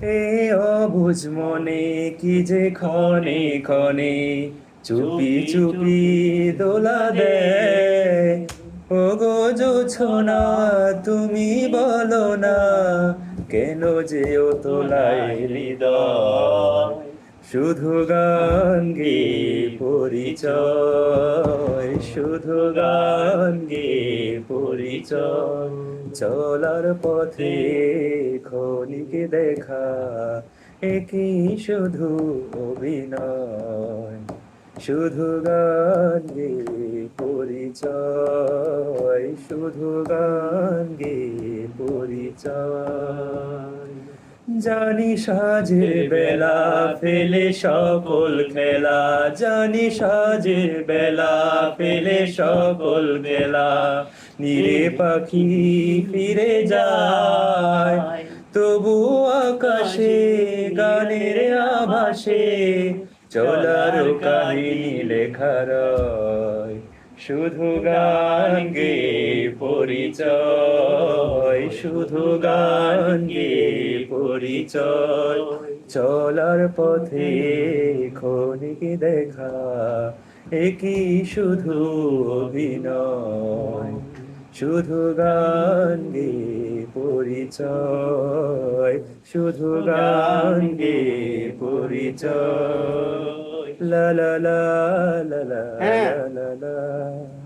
এ অবুঝ মনে কি যে ক্ষণে ক্ষণে চুপি চুপি দোলা দেয়। ও গো জোছনা তুমি বলো না, কেন যে ও তোলায় হৃদয়। শুধু গান গে পরিচয়, শুধু গান গে পরিচয়। চলার পথে ক্ষণিক দেখা, একই শুধু অভিনয়। শুধু গান গে পরিচয়, শুধু গান গে পরিচয়। জানি সাজের বেলা ফেলে সকল খেলা, জানি সাজের বেলা ফেলে সকল বেলা, নীরে পাখি ফিরে যায়। তবু আকাশে গানের আভাসে চলার কাহিনী লেখা রয়। শুধু গান গে পরিচয়, শুধু গান গে পরিচয়। চলার পথে ক্ষণিক দেখা, একই শুধু অভিনয়। শুধু গান গে পরিচয়, শুধু গান গে পরিচয়। লা লা লা লা লা হ্যাঁ। লা লা লা।